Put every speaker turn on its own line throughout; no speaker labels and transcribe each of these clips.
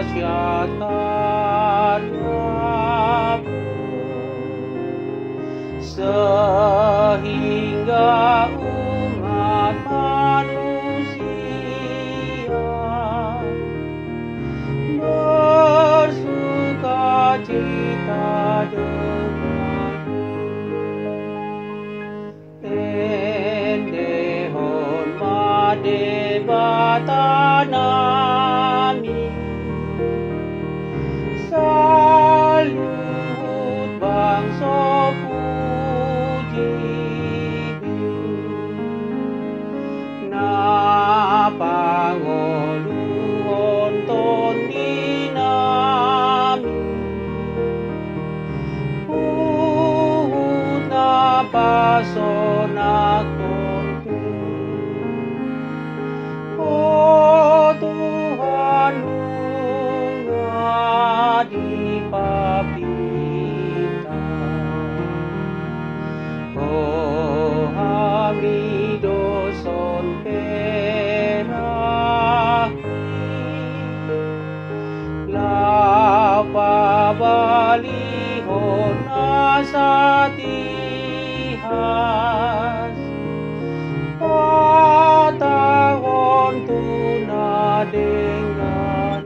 dahsyat-dahsyatmu, sehingga umat manusia bersuka cita denganmu. Endehon made batanami, salut bangsa puji na pangoluhon ton dinami, uhut na pasona konku. Oh Tuhan lunga di papita, oh hamidoson perahi, lapa balihon asatihas, patahon tuna dengan.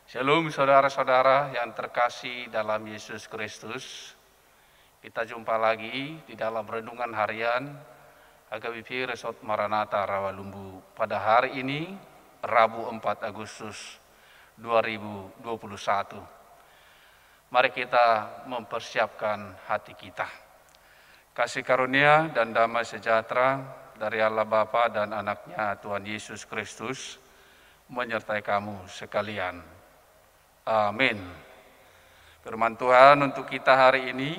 Shalom saudara-saudara yang terkasih dalam Yesus Kristus. Kita jumpa lagi di dalam renungan harian HKBP Resort Maranatha Rawalumbu pada hari ini, Rabu 4 Agustus 2021. Mari kita mempersiapkan hati kita. Kasih karunia dan damai sejahtera dari Allah Bapa dan anaknya Tuhan Yesus Kristus menyertai kamu sekalian. Amin. Firman Tuhan untuk kita hari ini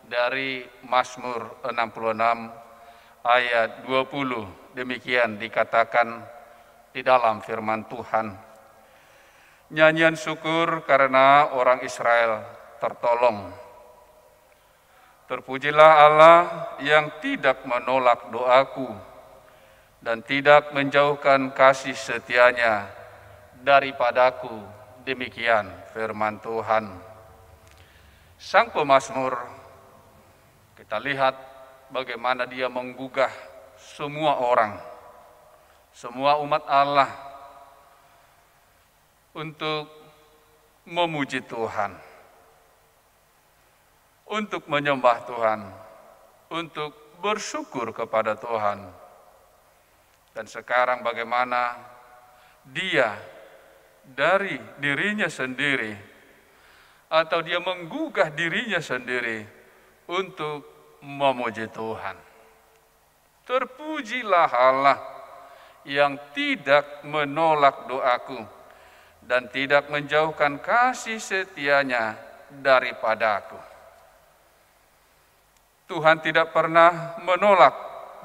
dari Mazmur 66 ayat 20. Demikian dikatakan di dalam firman Tuhan. Nyanyian syukur karena orang Israel tertolong. Terpujilah Allah yang tidak menolak doaku dan tidak menjauhkan kasih setianya daripadaku. Demikian firman Tuhan. Sang pemazmur, kita lihat bagaimana dia menggugah semua orang, semua umat Allah untuk memuji Tuhan, untuk menyembah Tuhan, untuk bersyukur kepada Tuhan. Dan sekarang bagaimana dia dari dirinya sendiri, atau dia menggugah dirinya sendiri untuk memuji Tuhan. Terpujilah Allah yang tidak menolak doaku dan tidak menjauhkan kasih setianya daripadaku. Tuhan tidak pernah menolak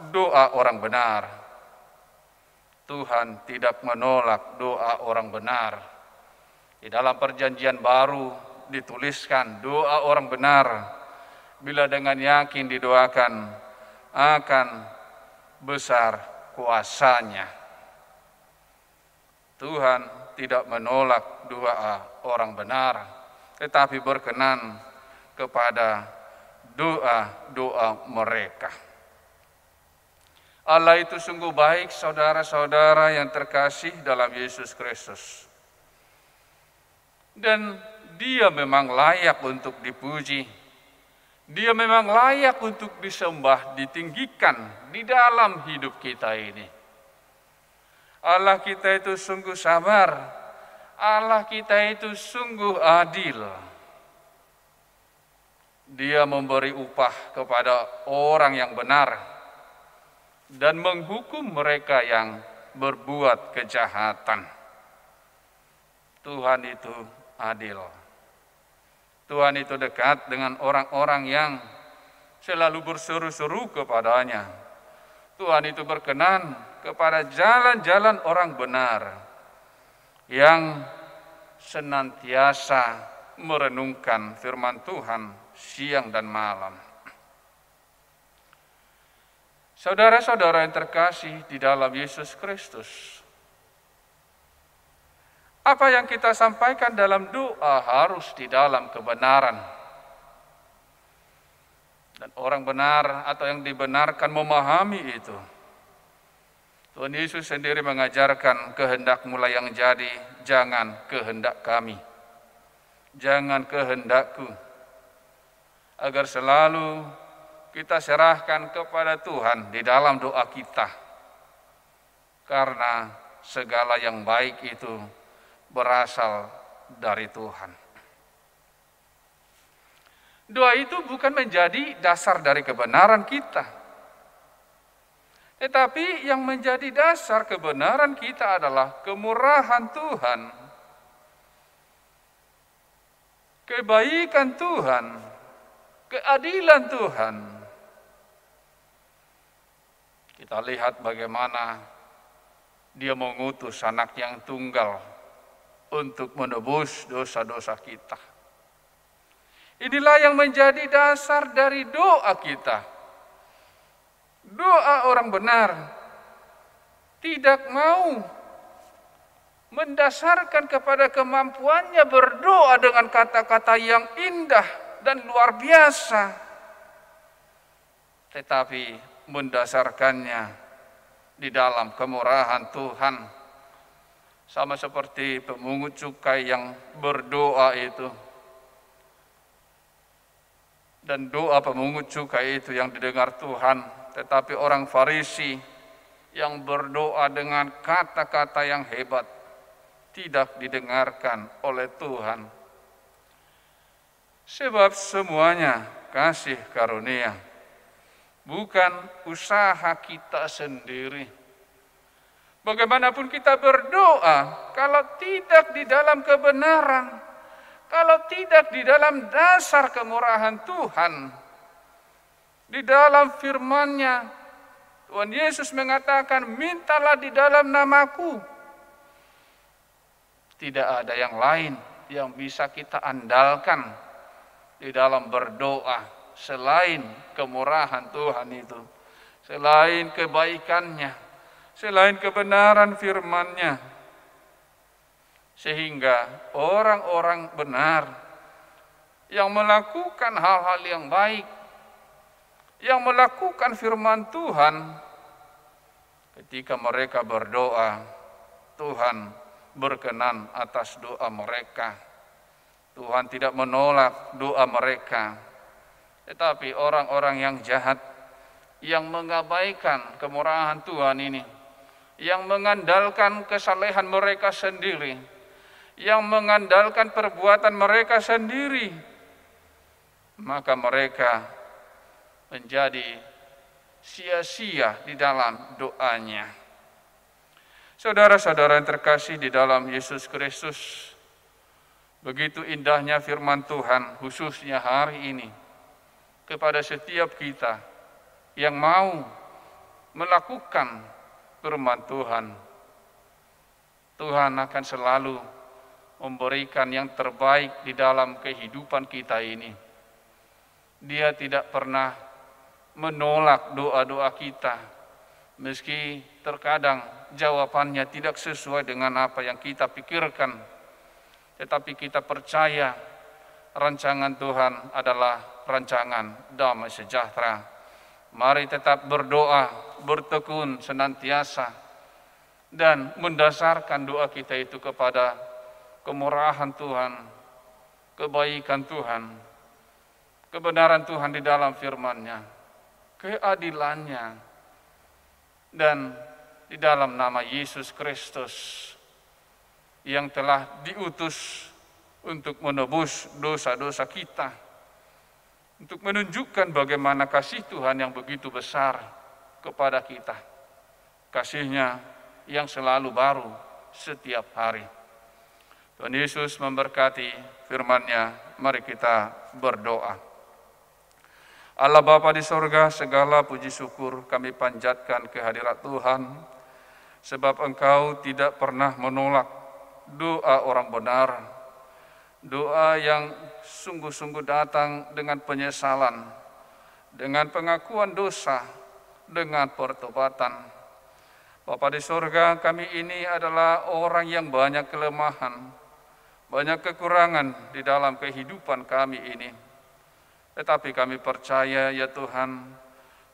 doa orang benar. Tuhan tidak menolak doa orang benar. Di dalam perjanjian baru dituliskan doa orang benar bila dengan yakin didoakan akan besar kuasanya. Tuhan tidak menolak doa orang benar, tetapi berkenan kepada doa-doa mereka. Allah itu sungguh baik, saudara-saudara yang terkasih dalam Yesus Kristus. Dan dia memang layak untuk dipuji. Dia memang layak untuk disembah, ditinggikan di dalam hidup kita ini. Allah kita itu sungguh sabar. Allah kita itu sungguh adil. Dia memberi upah kepada orang yang benar dan menghukum mereka yang berbuat kejahatan. Tuhan itu adil. Tuhan itu dekat dengan orang-orang yang selalu berseru-seru kepadanya. Tuhan itu berkenan kepada jalan-jalan orang benar yang senantiasa merenungkan firman Tuhan siang dan malam. Saudara-saudara yang terkasih di dalam Yesus Kristus, apa yang kita sampaikan dalam doa harus di dalam kebenaran. Dan orang benar atau yang dibenarkan memahami itu. Tuhan Yesus sendiri mengajarkan, kehendak-Mu lah yang jadi, jangan kehendak kami. Jangan kehendakku. Agar selalu kita serahkan kepada Tuhan di dalam doa kita. Karena segala yang baik itu berasal dari Tuhan. Doa itu bukan menjadi dasar dari kebenaran kita. Tetapi yang menjadi dasar kebenaran kita adalah kemurahan Tuhan. Kebaikan Tuhan. Keadilan Tuhan. Kita lihat bagaimana Dia mengutus anak yang tunggal untuk menebus dosa-dosa kita. Inilah yang menjadi dasar dari doa kita. Doa orang benar tidak mau mendasarkan kepada kemampuannya berdoa dengan kata-kata yang indah dan luar biasa, tetapi mendasarkannya di dalam kemurahan Tuhan. Sama seperti pemungut cukai yang berdoa itu. Dan doa pemungut cukai itu yang didengar Tuhan. Tetapi orang Farisi yang berdoa dengan kata-kata yang hebat tidak didengarkan oleh Tuhan. Sebab semuanya kasih karunia. Bukan usaha kita sendiri. Bagaimanapun kita berdoa, kalau tidak di dalam kebenaran, kalau tidak di dalam dasar kemurahan Tuhan, di dalam firman-Nya, Tuhan Yesus mengatakan, mintalah di dalam namaku. Tidak ada yang lain yang bisa kita andalkan di dalam berdoa selain kemurahan Tuhan itu, selain kebaikannya, selain kebenaran firman-Nya. Sehingga orang-orang benar yang melakukan hal-hal yang baik, yang melakukan firman Tuhan, ketika mereka berdoa, Tuhan berkenan atas doa mereka. Tuhan tidak menolak doa mereka. Tetapi orang-orang yang jahat, yang mengabaikan kemurahan Tuhan ini, yang mengandalkan kesalehan mereka sendiri, yang mengandalkan perbuatan mereka sendiri, maka mereka menjadi sia-sia di dalam doanya. Saudara-saudara yang terkasih di dalam Yesus Kristus, begitu indahnya firman Tuhan, khususnya hari ini, kepada setiap kita yang mau melakukan firman Tuhan. Tuhan akan selalu memberikan yang terbaik di dalam kehidupan kita ini. Dia tidak pernah menolak doa-doa kita, meski terkadang jawabannya tidak sesuai dengan apa yang kita pikirkan. Tetapi kita percaya rancangan Tuhan adalah rancangan damai sejahtera. Mari tetap berdoa, bertekun senantiasa, dan mendasarkan doa kita itu kepada kemurahan Tuhan, kebaikan Tuhan, kebenaran Tuhan di dalam firman-Nya, keadilan-Nya, dan di dalam nama Yesus Kristus yang telah diutus untuk menebus dosa-dosa kita, untuk menunjukkan bagaimana kasih Tuhan yang begitu besar kepada kita. Kasih-Nya yang selalu baru setiap hari. Tuhan Yesus memberkati firman-Nya. Mari kita berdoa. Allah Bapa di sorga, segala puji syukur kami panjatkan kehadirat Tuhan, sebab Engkau tidak pernah menolak doa orang benar, doa yang sungguh-sungguh datang dengan penyesalan, dengan pengakuan dosa, dengan pertobatan. Bapa di surga, kami ini adalah orang yang banyak kelemahan, banyak kekurangan di dalam kehidupan kami ini. Tetapi kami percaya ya Tuhan,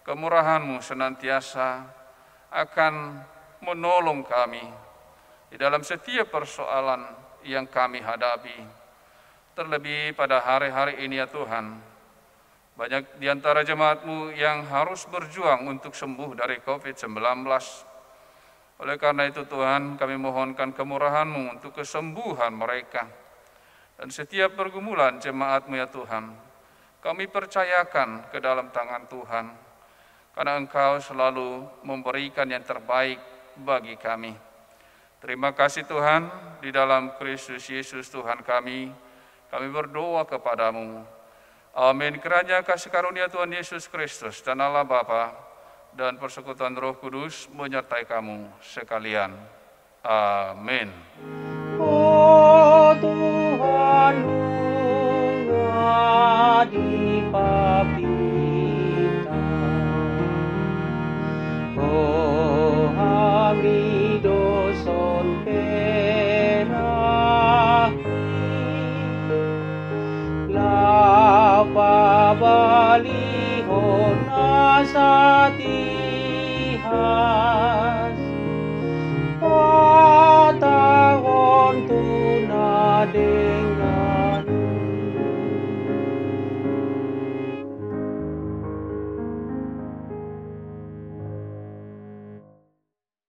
kemurahan-Mu senantiasa akan menolong kami di dalam setiap persoalan yang kami hadapi. Terlebih pada hari-hari ini ya Tuhan, banyak di antara jemaat-Mu yang harus berjuang untuk sembuh dari COVID-19. Oleh karena itu Tuhan, kami mohonkan kemurahan-Mu untuk kesembuhan mereka. Dan setiap pergumulan jemaat-Mu ya Tuhan, kami percayakan ke dalam tangan Tuhan, karena Engkau selalu memberikan yang terbaik bagi kami. Terima kasih Tuhan, di dalam Kristus Yesus Tuhan kami berdoa kepadamu. Amin. Kiranya kasih karunia Tuhan Yesus Kristus dan Allah Bapa dan persekutuan Roh Kudus menyertai kamu sekalian. Amin.